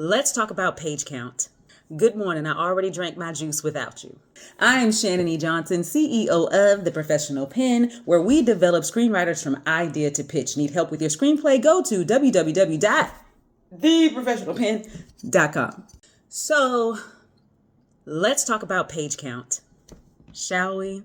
Let's talk about page count. Good morning. I already drank my juice without you. I am Shannan E. Johnson, CEO of The Professional Pen, where we develop screenwriters from idea to pitch. Need help with your screenplay? Go to www.theprofessionalpen.com. So let's talk about page count, shall we?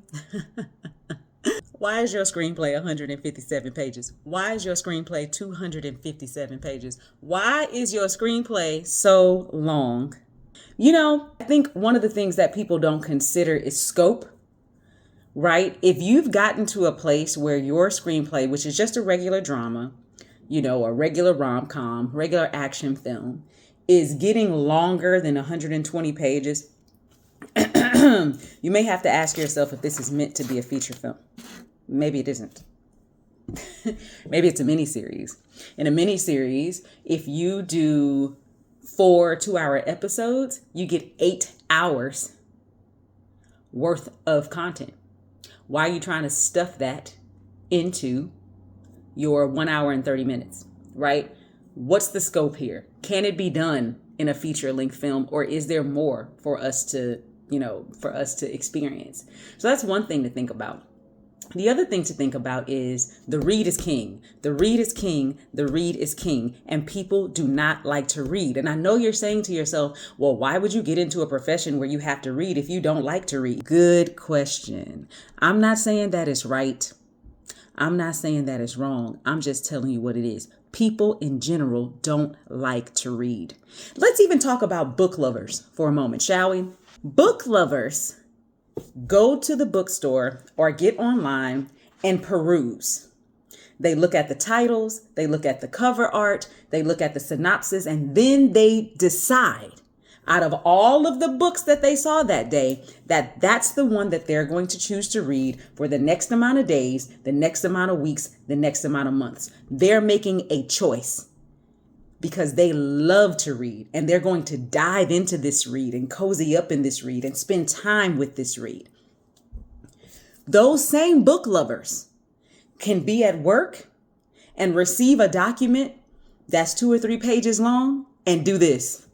Why is your screenplay 157 pages? Why is your screenplay 257 pages? Why is your screenplay so long? I think one of the things that people don't consider is scope, right? If you've gotten to a place where your screenplay, which is just a regular drama, a regular rom-com, regular action film, is getting longer than 120 pages, you may have to ask yourself if this is meant to be a feature film. Maybe it isn't. Maybe it's a miniseries. In a miniseries, if you do 4 2-hour episodes, you get 8 hours worth of content. Why are you trying to stuff that into your 1 hour and 30 minutes, right? What's the scope here? Can it be done in a feature-length film, or is there more for us to experience? So that's one thing to think about. The other thing to think about is the read is king. The read is king. The read is king. And people do not like to read. And I know you're saying to yourself, well, why would you get into a profession where you have to read if you don't like to read? Good question. I'm not saying that is right. I'm not saying that is wrong. I'm just telling you what it is. People in general don't like to read. Let's even talk about book lovers for a moment, shall we? Book lovers go to the bookstore or get online and peruse. They look at the titles, they look at the cover art, they look at the synopsis, and then they decide out of all of the books that they saw that day that that's the one that they're going to choose to read for the next amount of days, the next amount of weeks, the next amount of months. They're making a choice because they love to read, and they're going to dive into this read and cozy up in this read and spend time with this read. Those same book lovers can be at work and receive a document that's 2 or 3 pages long and do this.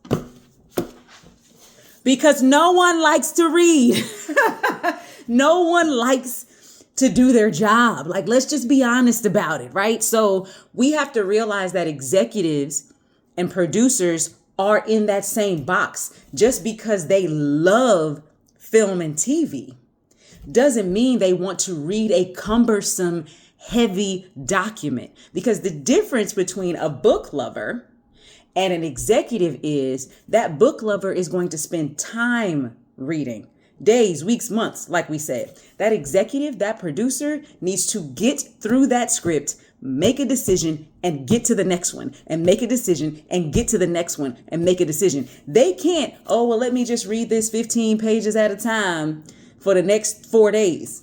Because no one likes to read. No one likes to do their job. Like, let's just be honest about it, right? So we have to realize that executives and producers are in that same box. Just because they love film and TV doesn't mean they want to read a cumbersome, heavy document. Because the difference between a book lover and an executive is that book lover is going to spend time reading. Days, weeks, months, like we said. That executive, that producer needs to get through that script, make a decision, and get to the next one, and make a decision, and get to the next one, and make a decision. They can't, let me just read this 15 pages at a time for the next 4 days.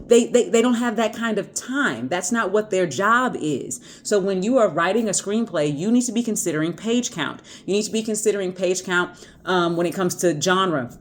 They don't have that kind of time. That's not what their job is. So when you are writing a screenplay, you need to be considering page count. You need to be considering page count when it comes to genre.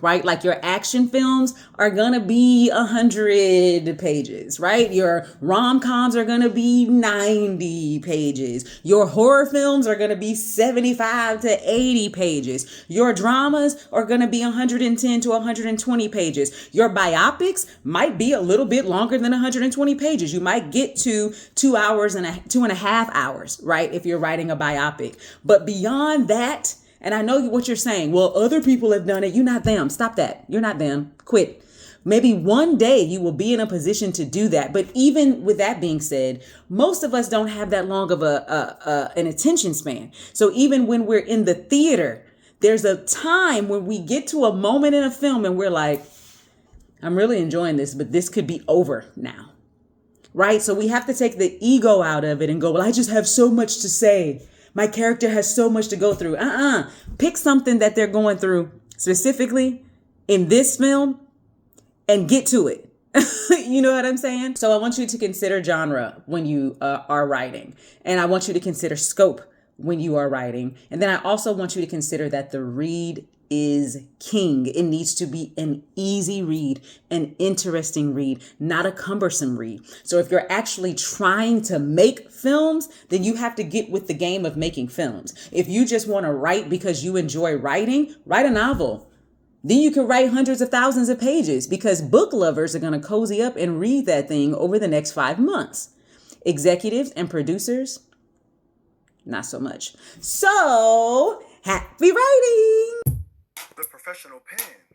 Right? Like your action films are going to be 100 pages, right? Your rom-coms are going to be 90 pages. Your horror films are going to be 75 to 80 pages. Your dramas are going to be 110 to 120 pages. Your biopics might be a little bit longer than 120 pages. You might get to 2 hours and 2.5 hours, right? If you're writing a biopic. But beyond that, and I know what you're saying. Well, other people have done it. You're not them. Stop that. You're not them. Quit. Maybe one day you will be in a position to do that. But even with that being said, most of us don't have that long of an attention span. So even when we're in the theater, there's a time when we get to a moment in a film and we're like, I'm really enjoying this, but this could be over now. Right? So we have to take the ego out of it and go, well, I just have so much to say. My character has so much to go through. Pick something that they're going through specifically in this film and get to it. You know what I'm saying? So I want you to consider genre when you are writing. And I want you to consider scope when you are writing. And then I also want you to consider that the read is king. It needs to be an easy read, an interesting read, not a cumbersome read. So if you're actually trying to make films, then you have to get with the game of making films. If you just want to write because you enjoy writing, write a novel. Then you can write hundreds of thousands of pages because book lovers are going to cozy up and read that thing over the next 5 months. Executives and producers, not so much. So happy writing! The professional pen.